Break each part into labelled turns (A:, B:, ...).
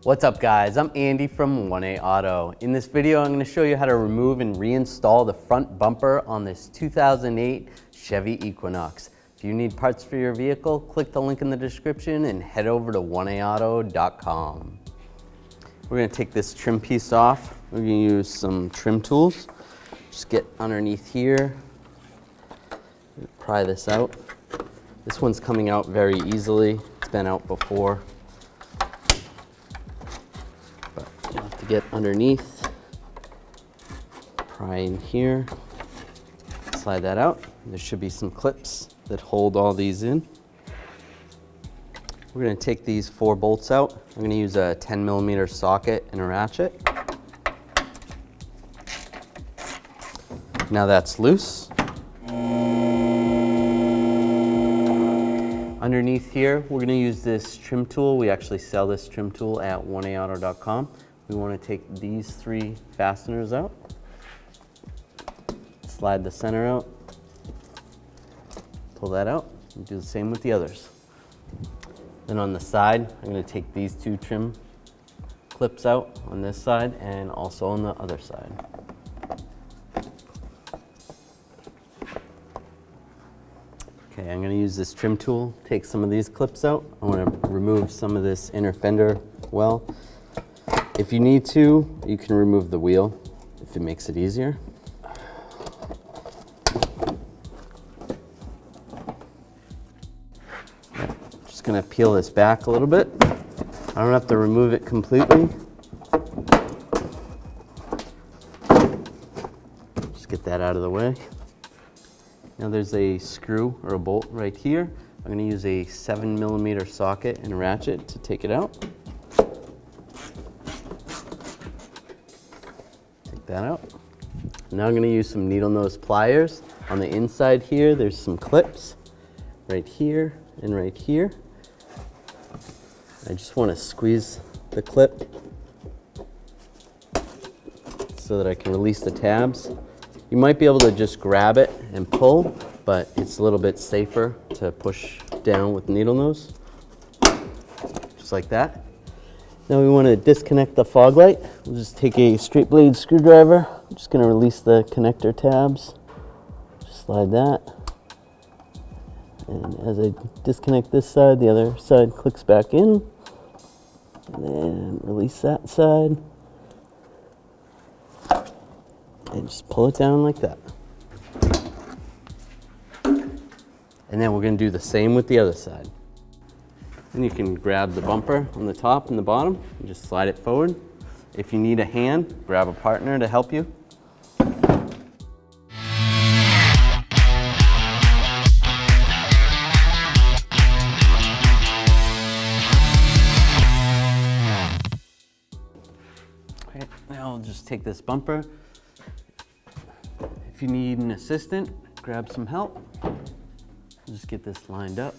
A: What's up guys, I'm Andy from 1A Auto. In this video I'm going to show you how to remove and reinstall the front bumper on this 2008 Chevy Equinox. If you need parts for your vehicle, click the link in the description and head over to 1aauto.com. We're going to take this trim piece off. We're going to use some trim tools. Just get underneath here, pry this out. This one's coming out very easily. It's been out before. You have to get underneath, pry in here, slide that out. There should be some clips that hold all these in. We're going to take these 4 bolts out. I'm going to use a 10mm socket and a ratchet. Now that's loose. Underneath here, we're going to use this trim tool. We actually sell this trim tool at 1aauto.com. We want to take these 3 fasteners out, slide the center out, pull that out, and do the same with the others. Then on the side, I'm going to take these 2 trim clips out on this side and also on the other side. Okay, I'm going to use this trim tool, take some of these clips out. I want to remove some of this inner fender well. If you need to, you can remove the wheel if it makes it easier. Just going to peel this back a little bit. I don't have to remove it completely. Just get that out of the way. Now there's a screw or a bolt right here. I'm going to use a 7mm socket and a ratchet to take it out. Take that out. Now I'm going to use some needle nose pliers. On the inside here, there's some clips right here and right here. I just want to squeeze the clip so that I can release the tabs. You might be able to just grab it and pull, but it's a little bit safer to push down with needle nose, just like that. Now we want to disconnect the fog light. We'll just take a straight blade screwdriver. I'm just going to release the connector tabs. Just slide that. And as I disconnect this side, the other side clicks back in. And then release that side. And just pull it down like that. And then we're going to do the same with the other side. Then you can grab the bumper on the top and the bottom and just slide it forward. If you need a hand, grab a partner to help you. Okay, now I'll just take this bumper. If you need an assistant, grab some help. Just get this lined up.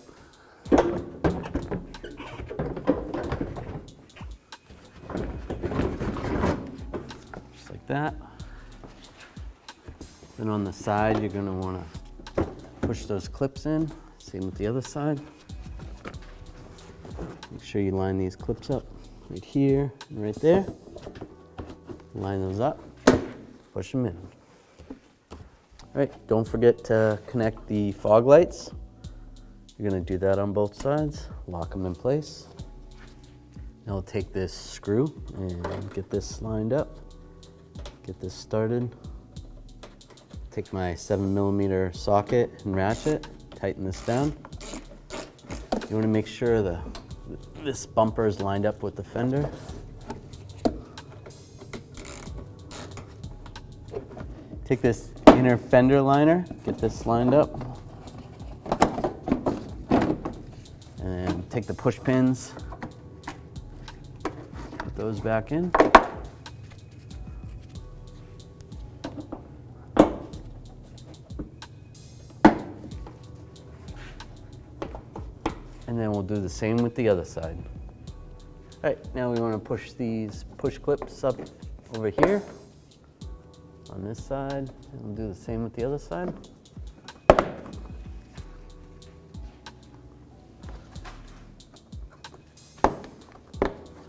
A: Just like that. Then on the side, you're going to want to push those clips in. Same with the other side. Make sure you line these clips up right here and right there. Line those up, push them in. All right, don't forget to connect the fog lights. You're going to do that on both sides, lock them in place. Now I'll take this screw and get this lined up, get this started. Take my 7mm socket and ratchet, tighten this down. You want to make sure this bumper is lined up with the fender. Take this inner fender liner, get this lined up. And then take the push pins, put those back in. And then we'll do the same with the other side. All right, now we want to push these push clips up over here on this side, and we'll do the same with the other side.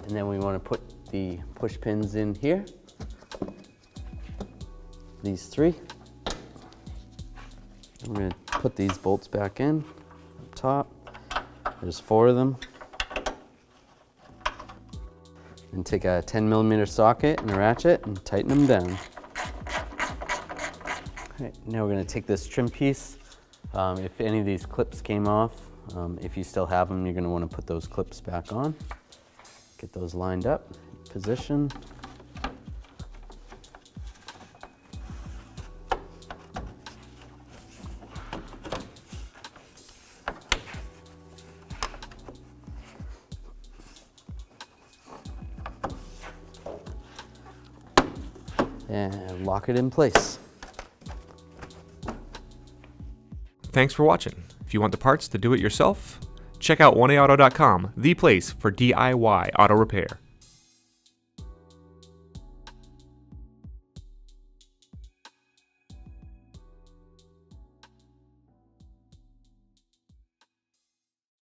A: And then we want to put the push pins in here. These 3. I'm going to put these bolts back in up top. There's 4 of them. And take a 10mm socket and a ratchet and tighten them down. All right, now we're going to take this trim piece. If any of these clips came off, if you still have them, you're going to want to put those clips back on. Get those lined up, position. And lock it in place.
B: Thanks for watching. If you want the parts to do it yourself, check out oneaauto.com, the place for DIY auto repair.